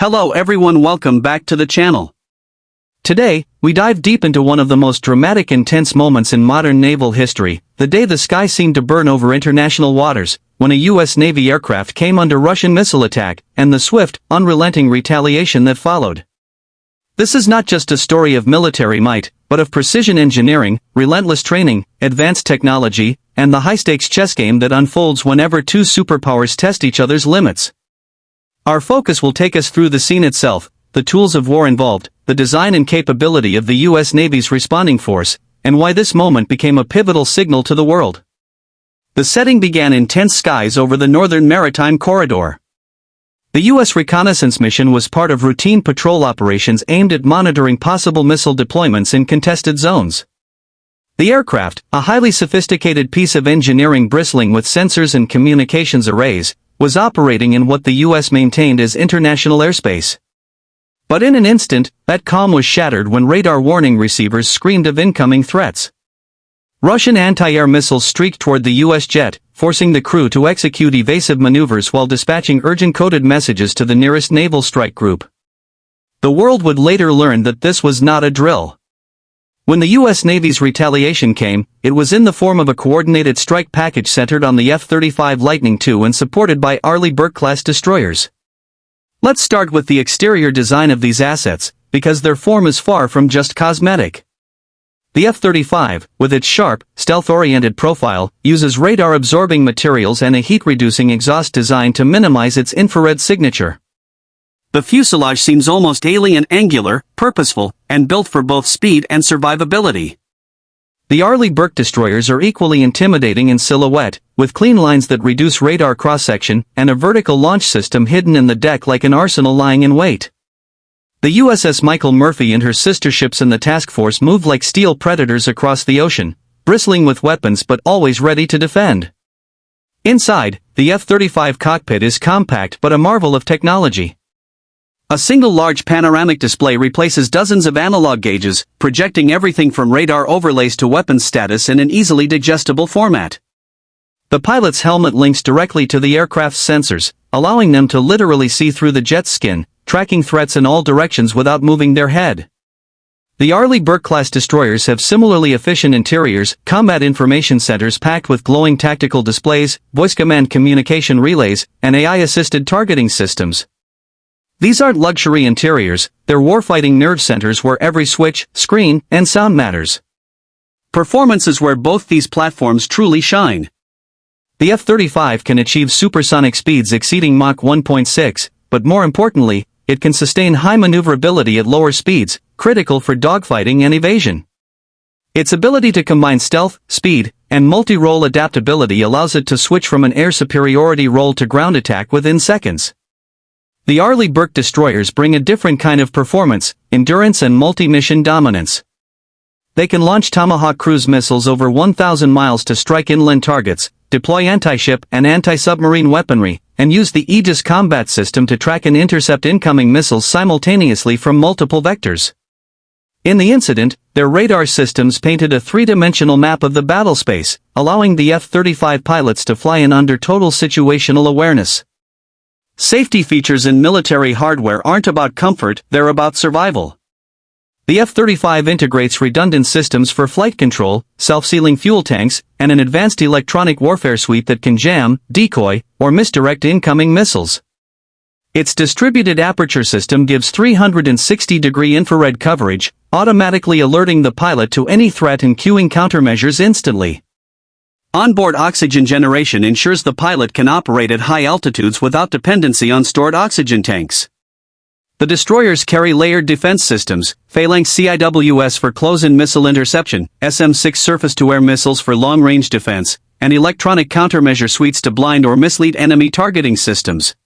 Hello everyone, welcome back to the channel. Today, we dive deep into one of the most dramatic and tense moments in modern naval history, the day the sky seemed to burn over international waters, when a U.S. Navy aircraft came under Russian missile attack, and the swift, unrelenting retaliation that followed. This is not just a story of military might, but of precision engineering, relentless training, advanced technology, and the high-stakes chess game that unfolds whenever two superpowers test each other's limits. Our focus will take us through the scene itself, the tools of war involved, the design and capability of the U.S. Navy's responding force, and why this moment became a pivotal signal to the world. The setting began in tense skies over the northern maritime corridor. The U.S. reconnaissance mission was part of routine patrol operations aimed at monitoring possible missile deployments in contested zones. The aircraft, a highly sophisticated piece of engineering bristling with sensors and communications arrays, was operating in what the U.S. maintained as international airspace. But in an instant, that calm was shattered when radar warning receivers screamed of incoming threats. Russian anti-air missiles streaked toward the U.S. jet, forcing the crew to execute evasive maneuvers while dispatching urgent coded messages to the nearest naval strike group. The world would later learn that this was not a drill. When the U.S. Navy's retaliation came, it was in the form of a coordinated strike package centered on the F-35 Lightning II and supported by Arleigh Burke-class destroyers. Let's start with the exterior design of these assets, because their form is far from just cosmetic. The F-35, with its sharp, stealth-oriented profile, uses radar-absorbing materials and a heat-reducing exhaust design to minimize its infrared signature. The fuselage seems almost alien, angular, purposeful, and built for both speed and survivability. The Arleigh Burke destroyers are equally intimidating in silhouette, with clean lines that reduce radar cross-section, and a vertical launch system hidden in the deck like an arsenal lying in wait. The USS Michael Murphy and her sister ships in the task force move like steel predators across the ocean, bristling with weapons but always ready to defend. Inside, the F-35 cockpit is compact but a marvel of technology. A single large panoramic display replaces dozens of analog gauges, projecting everything from radar overlays to weapons status in an easily digestible format. The pilot's helmet links directly to the aircraft's sensors, allowing them to literally see through the jet's skin, tracking threats in all directions without moving their head. The Arleigh Burke-class destroyers have similarly efficient interiors, combat information centers packed with glowing tactical displays, voice command communication relays, and AI-assisted targeting systems. These aren't luxury interiors, they're warfighting nerve centers where every switch, screen, and sound matters. Performance is where both these platforms truly shine. The F-35 can achieve supersonic speeds exceeding Mach 1.6, but more importantly, it can sustain high maneuverability at lower speeds, critical for dogfighting and evasion. Its ability to combine stealth, speed, and multi-role adaptability allows it to switch from an air superiority role to ground attack within seconds. The Arleigh Burke destroyers bring a different kind of performance, endurance and multi-mission dominance. They can launch Tomahawk cruise missiles over 1,000 miles to strike inland targets, deploy anti-ship and anti-submarine weaponry, and use the Aegis combat system to track and intercept incoming missiles simultaneously from multiple vectors. In the incident, their radar systems painted a three-dimensional map of the battlespace, allowing the F-35 pilots to fly in under total situational awareness. Safety features in military hardware aren't about comfort, they're about survival. The F-35 integrates redundant systems for flight control, self-sealing fuel tanks, and an advanced electronic warfare suite that can jam, decoy, or misdirect incoming missiles. Its distributed aperture system gives 360-degree infrared coverage, automatically alerting the pilot to any threat and cueing countermeasures instantly. Onboard oxygen generation ensures the pilot can operate at high altitudes without dependency on stored oxygen tanks. The destroyers carry layered defense systems, Phalanx CIWS for close-in missile interception, SM-6 surface-to-air missiles for long-range defense, and electronic countermeasure suites to blind or mislead enemy targeting systems.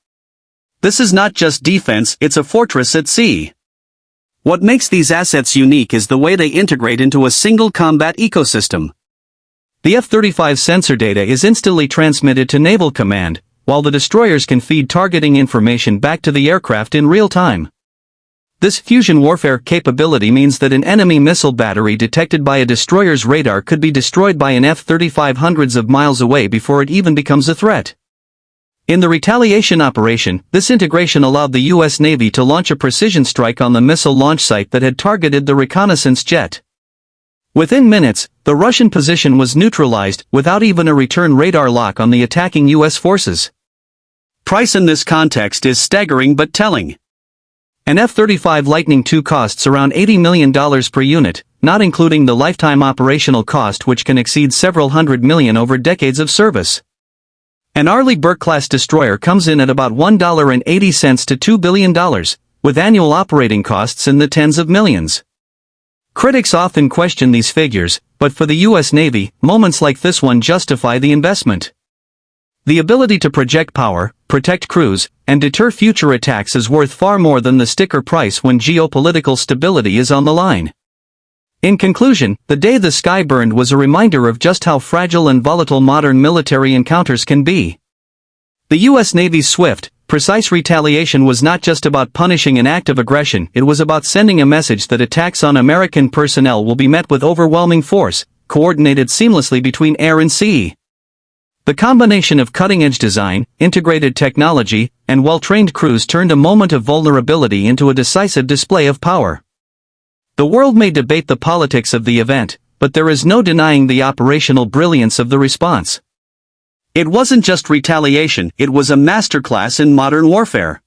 This is not just defense, it's a fortress at sea. What makes these assets unique is the way they integrate into a single combat ecosystem. The F-35 sensor data is instantly transmitted to Naval Command, while the destroyers can feed targeting information back to the aircraft in real time. This fusion warfare capability means that an enemy missile battery detected by a destroyer's radar could be destroyed by an F-35 hundreds of miles away before it even becomes a threat. In the Retaliation operation, this integration allowed the U.S. Navy to launch a precision strike on the missile launch site that had targeted the reconnaissance jet. Within minutes, the Russian position was neutralized without even a return radar lock on the attacking U.S. forces. Price in this context is staggering but telling. An F-35 Lightning II costs around $80 million per unit, not including the lifetime operational cost which can exceed several hundred million over decades of service. An Arleigh Burke-class destroyer comes in at about $1.80 to $2 billion, with annual operating costs in the tens of millions. Critics often question these figures, but for the U.S. Navy, moments like this one justify the investment. The ability to project power, protect crews, and deter future attacks is worth far more than the sticker price when geopolitical stability is on the line. In conclusion, the day the sky burned was a reminder of just how fragile and volatile modern military encounters can be. The U.S. Navy's swift, precise retaliation was not just about punishing an act of aggression, it was about sending a message that attacks on American personnel will be met with overwhelming force, coordinated seamlessly between air and sea. The combination of cutting-edge design, integrated technology, and well-trained crews turned a moment of vulnerability into a decisive display of power. The world may debate the politics of the event, but there is no denying the operational brilliance of the response. It wasn't just retaliation, it was a masterclass in modern warfare.